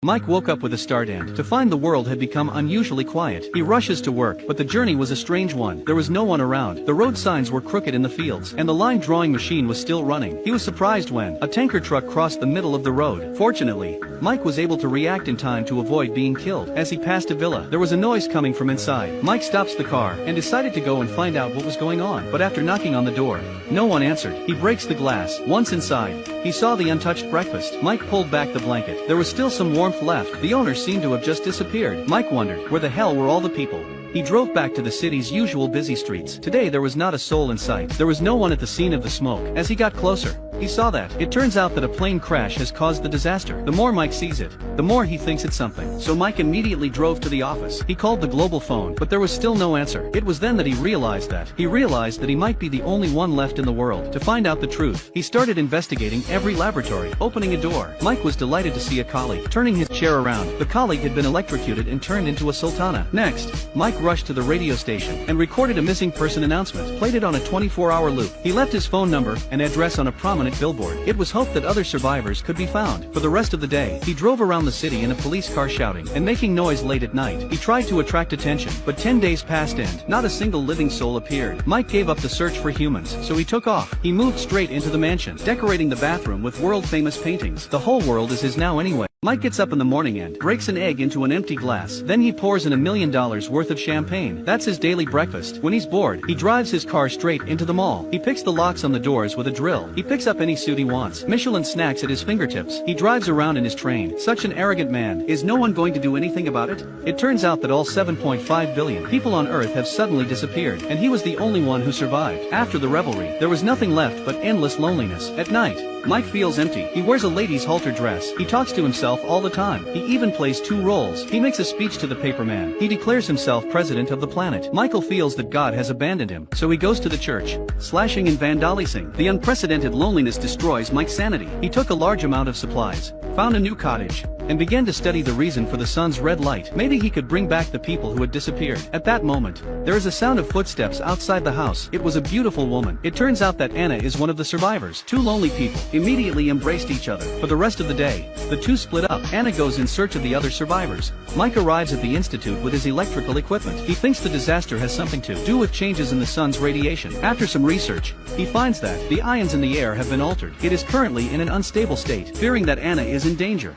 Mike woke up with a start and to find the world had become unusually quiet. He rushes to work, but the journey was a strange one. There was no one around, the road signs were crooked in the fields, and the line drawing machine was still running. He was surprised when a tanker truck crossed the middle of the road. Fortunately, Mike was able to react in time to avoid being killed. As he passed a villa, there was a noise coming from inside. Mike stops the car and decided to go and find out what was going on, but after knocking on the door, no one answered. He breaks the glass. Once inside, he saw the untouched breakfast. Mike pulled back the blanket. There was still some warmth left. The owner seemed to have just disappeared. Mike wondered, where the hell were all the people? He drove back to the city's usual busy streets. Today there was not a soul in sight. There was no one at the scene of the smoke. As he got closer, he saw that. It turns out that a plane crash has caused the disaster. The more Mike sees it, the more he thinks it's something. So Mike immediately drove to the office. He called the global phone, but there was still no answer. It was then that he realized that he might be the only one left in the world. To find out the truth, he started investigating every laboratory, opening a door. Mike was delighted to see a colleague. Turning his chair around, the colleague had been electrocuted and turned into a sultana. Next, Mike rushed to the radio station and recorded a missing person announcement, played it on a 24-hour loop. He left his phone number and address on a prominent billboard. It was hoped that other survivors could be found. For the rest of the day, he drove around the city in a police car shouting and making noise late at night. He tried to attract attention, but 10 days passed and not a single living soul appeared. Mike gave up the search for humans, so he took off. He moved straight into the mansion, decorating the bathroom with world-famous paintings. The whole world is his now anyway. Mike gets up in the morning and breaks an egg into an empty glass. Then he pours in $1 million worth of champagne. That's his daily breakfast. When he's bored, he drives his car straight into the mall. He picks the locks on the doors with a drill. He picks up any suit he wants. Michelin snacks at his fingertips. He drives around in his train. Such an arrogant man. Is no one going to do anything about it? It turns out that all 7.5 billion people on Earth have suddenly disappeared, and he was the only one who survived. After the revelry, there was nothing left but endless loneliness. At night, Mike feels empty. He wears a lady's halter dress. He talks to himself all the time. He even plays 2 roles. He makes a speech to the paperman. He declares himself president of the planet. Michael feels that God has abandoned him, so he goes to the church, slashing and vandalizing. The unprecedented loneliness destroys Mike's sanity. He took a large amount of supplies, found a new cottage, and began to study the reason for the sun's red light. Maybe he could bring back the people who had disappeared. At that moment, there is a sound of footsteps outside the house. It was a beautiful woman. It turns out that Anna is one of the survivors. 2 lonely people immediately embraced each other. For the rest of the day, the 2 split up. Anna goes in search of the other survivors. Mike arrives at the institute with his electrical equipment. He thinks the disaster has something to do with changes in the sun's radiation. After some research, he finds that the ions in the air have been altered. It is currently in an unstable state. Fearing that Anna is in danger,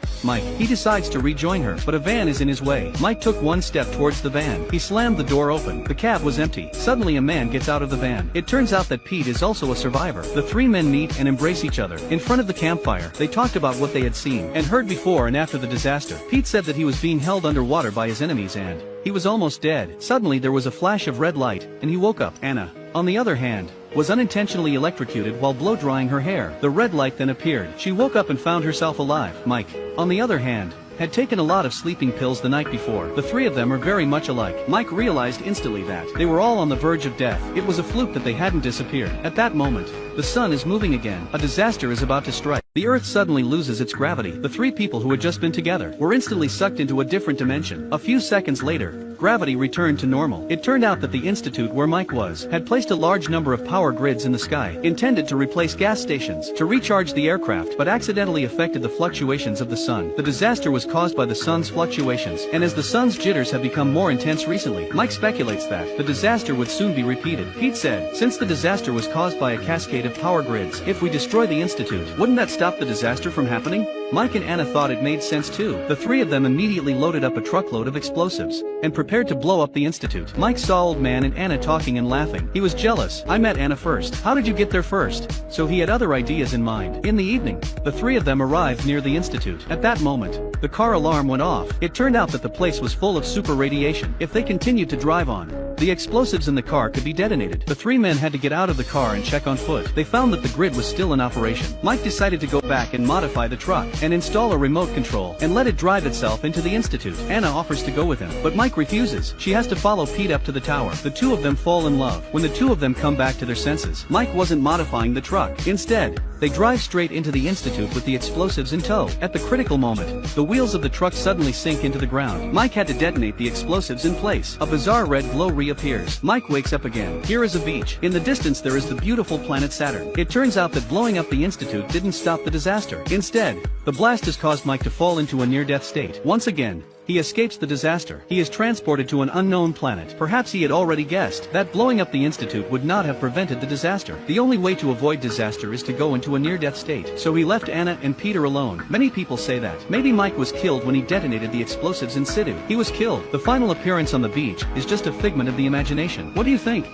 he decides to rejoin her, but a van is in his way. Mike took 1 step towards the van. He slammed the door open. The cab was empty. Suddenly a man gets out of the van. It turns out that Pete is also a survivor. The 3 men meet and embrace each other. In front of the campfire, they talked about what they had seen and heard before and after the disaster. Pete said that he was being held underwater by his enemies and he was almost dead. Suddenly there was a flash of red light and he woke up. Anna, on the other hand, was unintentionally electrocuted while blow-drying her hair. The red light then appeared. She woke up and found herself alive. Mike, on the other hand, had taken a lot of sleeping pills the night before. The 3 of them are very much alike. Mike realized instantly that they were all on the verge of death. It was a fluke that they hadn't disappeared. At that moment, the sun is moving again. A disaster is about to strike. The Earth suddenly loses its gravity. The 3 people who had just been together were instantly sucked into a different dimension. A few seconds later, gravity returned to normal. It turned out that the institute where Mike was had placed a large number of power grids in the sky, intended to replace gas stations to recharge the aircraft, but accidentally affected the fluctuations of the sun. The disaster was caused by the sun's fluctuations, and as the sun's jitters have become more intense recently, Mike speculates that the disaster would soon be repeated. Pete said, since the disaster was caused by a cascade of power grids, if we destroy the institute, wouldn't that stop the disaster from happening? Mike and Anna thought it made sense too. The 3 of them immediately loaded up a truckload of explosives and prepared to blow up the institute. Mike saw Old Man and Anna talking and laughing. He was jealous. I met Anna first. How did you get there first? So he had other ideas in mind. In the evening, the 3 of them arrived near the institute. At that moment, the car alarm went off. It turned out that the place was full of super radiation. If they continued to drive on, the explosives in the car could be detonated. The 3 men had to get out of the car and check on foot. They found that the grid was still in operation. Mike decided to go back and modify the truck and install a remote control and let it drive itself into the institute. Anna offers to go with him, but Mike refuses. She has to follow Pete up to the tower. The 2 of them fall in love. When the 2 of them come back to their senses, Mike wasn't modifying the truck. Instead, They drive straight into the institute with the explosives in tow. At the critical moment, the wheels of the truck suddenly sink into the ground. Mike had to detonate the explosives in place. A bizarre red glow reappears. Mike wakes up again. Here is a beach. In the distance there is the beautiful planet Saturn. It turns out that blowing up the institute didn't stop the disaster. Instead, the blast has caused Mike to fall into a near-death state. Once again, he escapes the disaster. He is transported to an unknown planet. Perhaps he had already guessed that blowing up the institute would not have prevented the disaster. The only way to avoid disaster is to go into a near-death state. So he left Anna and Peter alone. Many people say that maybe Mike was killed when he detonated the explosives in situ. He was killed. The final appearance on the beach is just a figment of the imagination. What do you think?